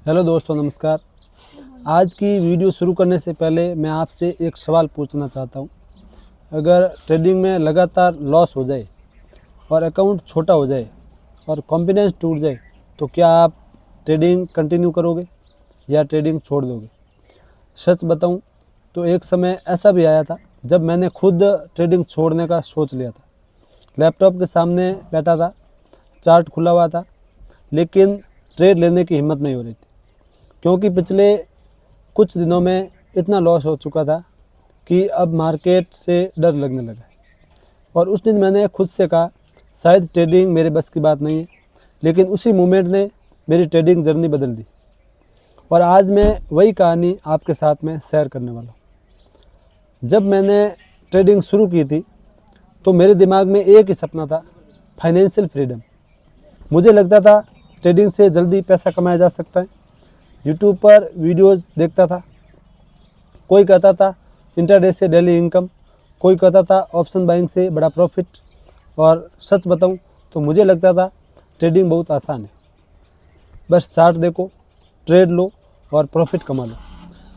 Hello दोस्तों, नमस्कार। आज की वीडियो शुरू करने से पहले मैं आपसे एक सवाल पूछना चाहता हूँ। अगर ट्रेडिंग में लगातार लॉस हो जाए और अकाउंट छोटा हो जाए और कॉन्फिडेंस टूट जाए तो क्या आप ट्रेडिंग कंटिन्यू करोगे या ट्रेडिंग छोड़ दोगे? सच बताऊँ तो एक समय ऐसा भी आया था जब मैंने खुद ट्रेडिंग छोड़ने का सोच लिया था। लैपटॉप के सामने बैठा था, चार्ट खुला हुआ था, लेकिन ट्रेड लेने की हिम्मत नहीं हो रही थी, क्योंकि पिछले कुछ दिनों में इतना लॉस हो चुका था कि अब मार्केट से डर लगने लगा। और उस दिन मैंने खुद से कहा, शायद ट्रेडिंग मेरे बस की बात नहीं है, लेकिन उसी मोमेंट ने मेरी ट्रेडिंग जर्नी बदल दी। और आज मैं वही कहानी आपके साथ में शेयर करने वाला हूँ। जब मैंने ट्रेडिंग शुरू की थी तो मेरे दिमाग में एक ही सपना था, फाइनेंशियल फ्रीडम। मुझे लगता था ट्रेडिंग से जल्दी पैसा कमाया जा सकता है। यूट्यूब पर वीडियोस देखता था, कोई कहता था इंटरडे से डेली इनकम, कोई कहता था ऑप्शन बाइंग से बड़ा प्रॉफिट। और सच बताऊं तो मुझे लगता था ट्रेडिंग बहुत आसान है, बस चार्ट देखो, ट्रेड लो और प्रॉफिट कमा लो।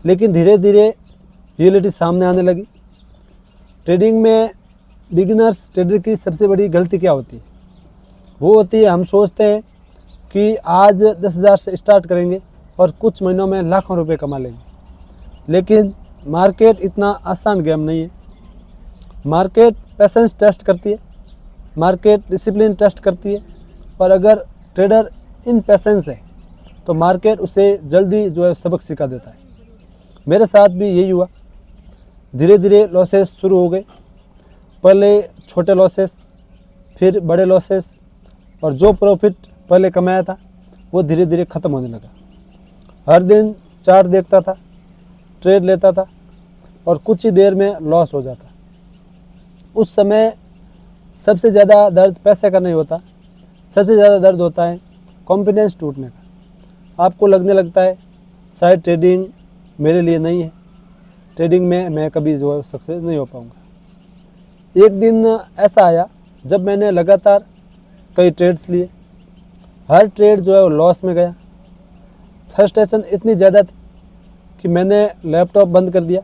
लेकिन धीरे धीरे रियलिटी सामने आने लगी। ट्रेडिंग में बिगिनर्स ट्रेडर की सबसे बड़ी गलती क्या होती है? वो होती है, हम सोचते हैं कि आज 10,000 से स्टार्ट करेंगे और कुछ महीनों में लाखों रुपए कमा लेंगे। लेकिन मार्केट इतना आसान गेम नहीं है। मार्केट पेशेंस टेस्ट करती है, मार्केट डिसिप्लिन टेस्ट करती है। और अगर ट्रेडर इन पेशेंस है तो मार्केट उसे जल्दी सबक सिखा देता है। मेरे साथ भी यही हुआ। धीरे धीरे लॉसेस शुरू हो गए, पहले छोटे लॉसेस, फिर बड़े लॉसेस, और जो प्रॉफिट पहले कमाया था वो धीरे धीरे ख़त्म होने लगा। हर दिन चार्ट देखता था, ट्रेड लेता था और कुछ ही देर में लॉस हो जाता। उस समय सबसे ज़्यादा दर्द पैसे का नहीं होता, सबसे ज़्यादा दर्द होता है कॉन्फिडेंस टूटने का। आपको लगने लगता है शायद ट्रेडिंग मेरे लिए नहीं है, ट्रेडिंग में मैं कभी सक्सेस नहीं हो पाऊँगा। एक दिन ऐसा आया जब मैंने लगातार कई ट्रेड्स लिए, हर ट्रेड वो लॉस में गया। फ्रस्ट्रेशन इतनी ज़्यादा थी कि मैंने लैपटॉप बंद कर दिया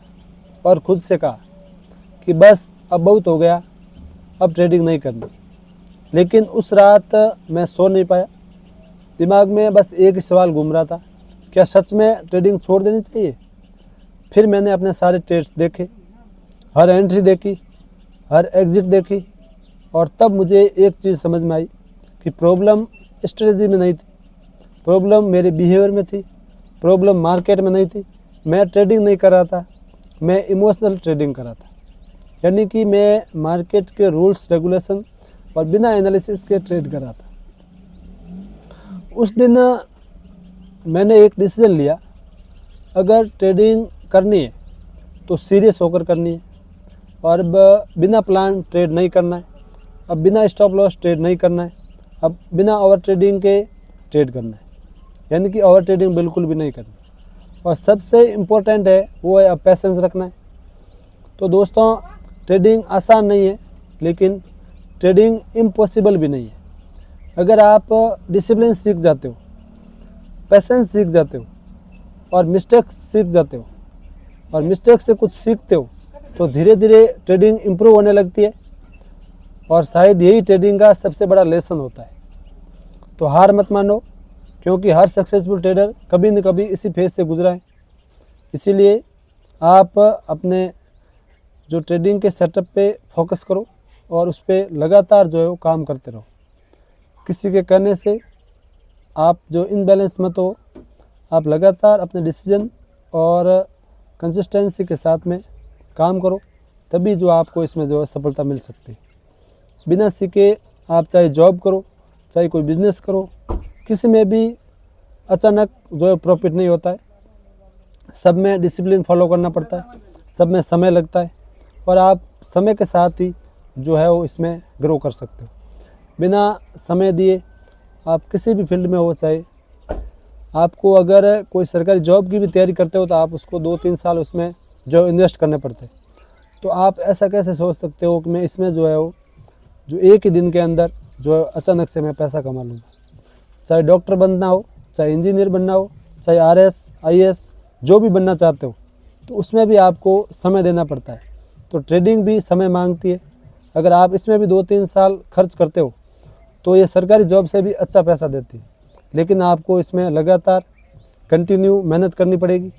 और खुद से कहा कि बस अब बहुत हो गया, अब ट्रेडिंग नहीं करनी। लेकिन उस रात मैं सो नहीं पाया। दिमाग में बस एक ही सवाल घूम रहा था, क्या सच में ट्रेडिंग छोड़ देनी चाहिए? फिर मैंने अपने सारे ट्रेड्स देखे, हर एंट्री देखी, हर एग्ज़िट देखी, और तब मुझे एक चीज़ समझ में आई कि प्रॉब्लम स्ट्रेटजी में नहीं थी, प्रॉब्लम मेरे बिहेवियर में थी, प्रॉब्लम मार्केट में नहीं थी। मैं ट्रेडिंग नहीं कर रहा था, मैं इमोशनल ट्रेडिंग कर रहा था। यानी कि मैं मार्केट के रूल्स रेगुलेशन और बिना एनालिसिस के ट्रेड कर रहा था। उस दिन मैंने एक डिसीजन लिया, अगर ट्रेडिंग करनी है तो सीरियस होकर करनी है, और अब बिना प्लान ट्रेड नहीं करना है, अब बिना स्टॉप लॉस ट्रेड नहीं करना है, अब बिना ओवर ट्रेडिंग के ट्रेड करना है। यानी कि ओवर ट्रेडिंग बिल्कुल भी नहीं करना। और सबसे इम्पोर्टेंट है वो है अब पेशेंस रखना है। तो दोस्तों, ट्रेडिंग आसान नहीं है, लेकिन ट्रेडिंग इम्पॉसिबल भी नहीं है। अगर आप डिसिप्लिन सीख जाते हो, पेशेंस सीख जाते हो और मिस्टेक्स सीख जाते हो, और मिस्टेक से कुछ सीखते हो, तो धीरे धीरे ट्रेडिंग इम्प्रूव होने लगती है। और शायद यही ट्रेडिंग का सबसे बड़ा लेसन होता है। तो हार मत मानो, क्योंकि हर सक्सेसफुल ट्रेडर कभी न कभी इसी फेज से गुजरा है। इसीलिए आप अपने जो ट्रेडिंग के सेटअप पे फोकस करो और उस पर लगातार वो काम करते रहो। किसी के कहने से आप इनबैलेंस मत हो, आप लगातार अपने डिसीजन और कंसिस्टेंसी के साथ में काम करो, तभी आपको इसमें सफलता मिल सकती है। बिना सीखे आप चाहे जॉब करो, चाहे कोई बिजनेस करो, किसी में भी अचानक प्रॉफिट नहीं होता है। सब में डिसिप्लिन फॉलो करना पड़ता है, सब में समय लगता है, और आप समय के साथ ही वो इसमें ग्रो कर सकते हो। बिना समय दिए आप किसी भी फील्ड में हो, चाहे आपको अगर कोई सरकारी जॉब की भी तैयारी करते हो तो आप उसको 2-3 साल उसमें इन्वेस्ट करने पड़ते हैं। तो आप ऐसा कैसे सोच सकते हो कि मैं इसमें एक ही दिन के अंदर अचानक से मैं पैसा कमा लूँगा? चाहे डॉक्टर बनना हो, चाहे इंजीनियर बनना हो, चाहे RS IAS जो भी बनना चाहते हो, तो उसमें भी आपको समय देना पड़ता है। तो ट्रेडिंग भी समय मांगती है। अगर आप इसमें भी 2-3 साल खर्च करते हो तो ये सरकारी जॉब से भी अच्छा पैसा देती है, लेकिन आपको इसमें लगातार कंटिन्यू मेहनत करनी पड़ेगी,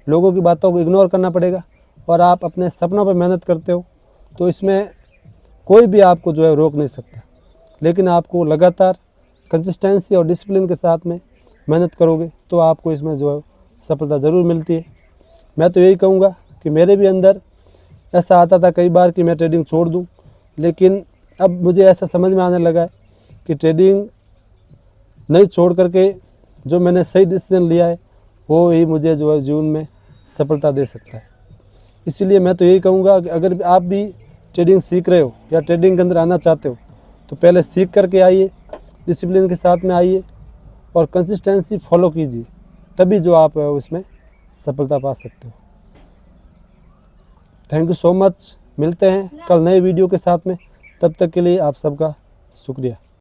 लोगों की बातों को इग्नोर करना पड़ेगा और आप अपने सपनों पर मेहनत करते हो तो इसमें कोई भी आपको जो है रोक नहीं सकता। लेकिन आपको लगातार कंसिस्टेंसी और डिसिप्लिन के साथ में मेहनत करोगे तो आपको इसमें जो है सफलता ज़रूर मिलती है। मैं तो यही कहूँगा कि मेरे भी अंदर ऐसा आता था कई बार कि मैं ट्रेडिंग छोड़ दूँ, लेकिन अब मुझे ऐसा समझ में आने लगा है कि ट्रेडिंग नहीं छोड़ करके जो मैंने सही डिसीजन लिया है वो ही मुझे जो है जीवन में सफलता दे सकता है। इसीलिए मैं तो यही कहूँगा कि अगर आप भी ट्रेडिंग सीख रहे हो या ट्रेडिंग के अंदर आना चाहते हो तो पहले सीख करके आइए, डिसिप्लिन के साथ में आइए और कंसिस्टेंसी फॉलो कीजिए, तभी जो आप उसमें सफलता पा सकते हो। Thank you so much. मिलते हैं कल नए वीडियो के साथ में, तब तक के लिए आप सबका शुक्रिया।